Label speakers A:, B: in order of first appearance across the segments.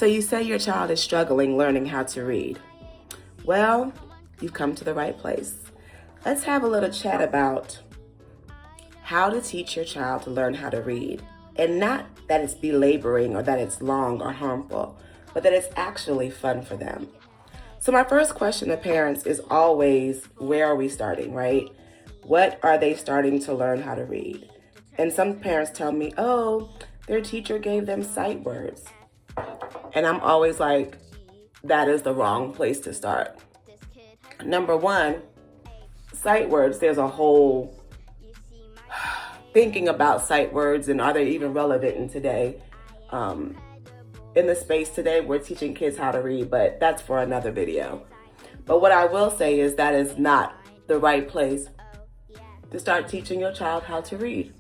A: So you say your child is struggling learning how to read. Well, you've come to the right place. Let's have a little chat about how to teach your child to learn how to read. And not that it's belaboring or that it's long or harmful, but that it's actually fun for them. So my first question to parents is always, where are we starting, right? What are they starting to learn how to read? And some parents tell me, oh, their teacher gave them sight words. And I'm always like, that is the wrong place to start. Number one, sight words, there's a whole thinking about sight words and are they even relevant in today? In the space today, we're teaching kids how to read, but that's for another video. But what I will say is that is not the right place to start teaching your child how to read.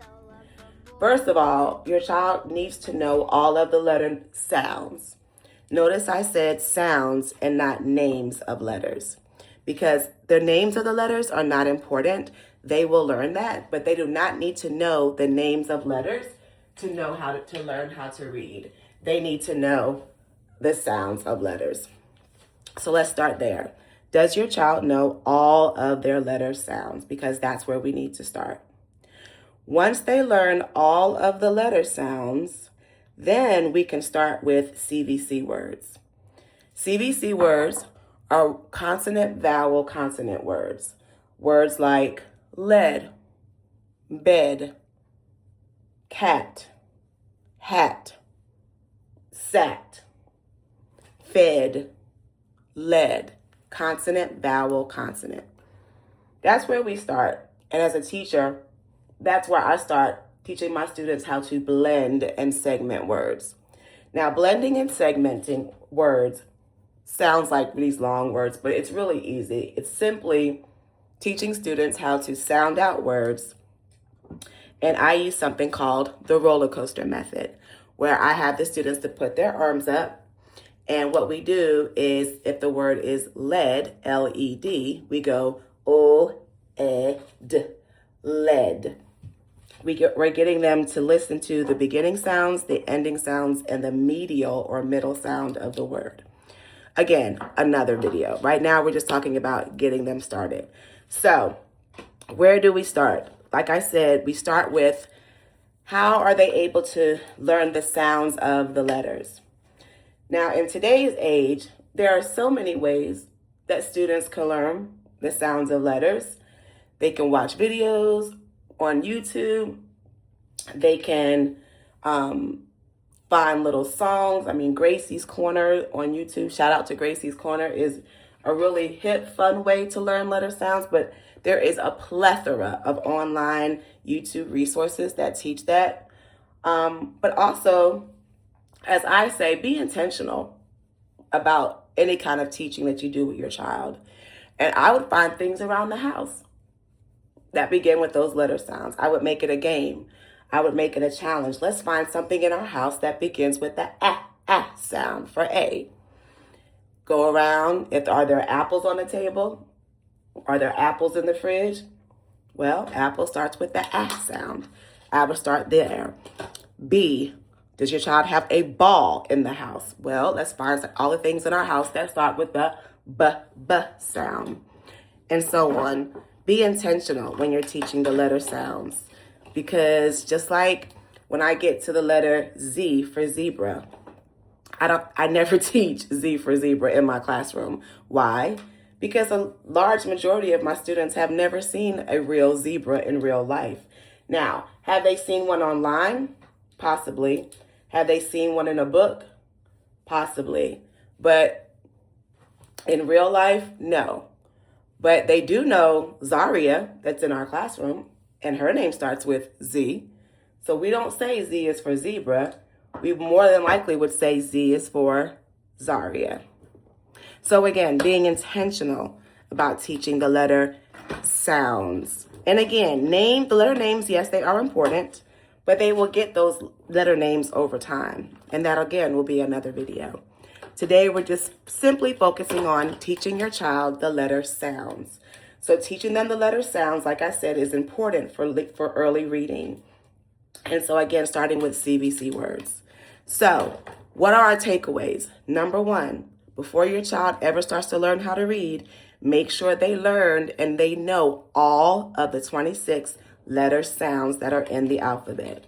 A: First of all, your child needs to know all of the letter sounds. Notice I said sounds and not names of letters, because the names of the letters are not important. They will learn that, but they do not need to know the names of letters to know how to learn how to read. They need to know the sounds of letters. So let's start there. Does your child know all of their letter sounds? Because that's where we need to start. Once they learn all of the letter sounds, then we can start with CVC words. CVC words are consonant, vowel, consonant words. Words like lead, bed, cat, hat, sat, fed, led. Consonant, vowel, consonant. That's where we start. And as a teacher, that's where I start teaching my students how to blend and segment words. Now, blending and segmenting words sounds like these long words, but it's really easy. It's simply teaching students how to sound out words. And I use something called the roller coaster method, where I have the students to put their arms up. And what we do is, if the word is lead, L-E-D, we go O-E-D, lead. We're getting them to listen to the beginning sounds, the ending sounds, and the medial or middle sound of the word. Again, another video. Right now, we're just talking about getting them started. So, where do we start? Like I said, we start with how are they able to learn the sounds of the letters? Now, in today's age, there are so many ways that students can learn the sounds of letters. They can watch videos on YouTube. They can find little songs. I mean, Gracie's Corner on YouTube, shout out to Gracie's Corner, is a really hip, fun way to learn letter sounds. But there is a plethora of online YouTube resources that teach that. But also, as I say, be intentional about any kind of teaching that you do with your child. And I would find things around the house that begin with those letter sounds. I would make it a game. I would make it a challenge. Let's find something in our house that begins with the ah sound for A. Go around. Are there apples on the table? Are there apples in the fridge? Well, apple starts with the ah sound. I would start there. B. Does your child have a ball in the house? Well, let's find all the things in our house that start with the b sound, and so on. Be intentional when you're teaching the letter sounds, because just like when I get to the letter Z for zebra, I never teach Z for zebra in my classroom. Why? Because a large majority of my students have never seen a real zebra in real life. Now, have they seen one online? Possibly. Have they seen one in a book? Possibly. But in real life, no. But they do know Zaria, that's in our classroom, and her name starts with Z. So we don't say Z is for zebra. We more than likely would say Z is for Zaria. So again, being intentional about teaching the letter sounds. And again, the letter names, yes, they are important, but they will get those letter names over time. And that, again, will be another video. Today, we're just simply focusing on teaching your child the letter sounds. So teaching them the letter sounds, like I said, is important for early reading. And so, again, starting with CVC words. So What are our takeaways? Number one, before your child ever starts to learn how to read, make sure they learned and they know all of the 26 letter sounds that are in the alphabet.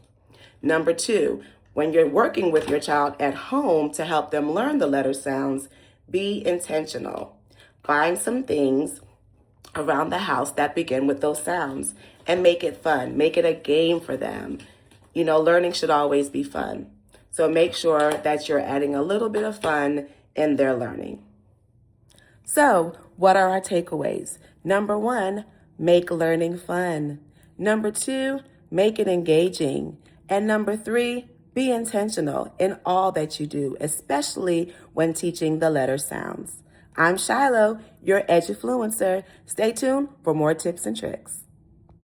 A: Number two, when you're working with your child at home to help them learn the letter sounds, be intentional. Find some things around the house that begin with those sounds and make it fun. Make it a game for them. You know, learning should always be fun. So make sure that you're adding a little bit of fun in their learning. So, what are our takeaways? Number one, make learning fun. Number two, make it engaging. And number three, be intentional in all that you do, especially when teaching the letter sounds. I'm Shiloh, your Edufluencer. Stay tuned for more tips and tricks.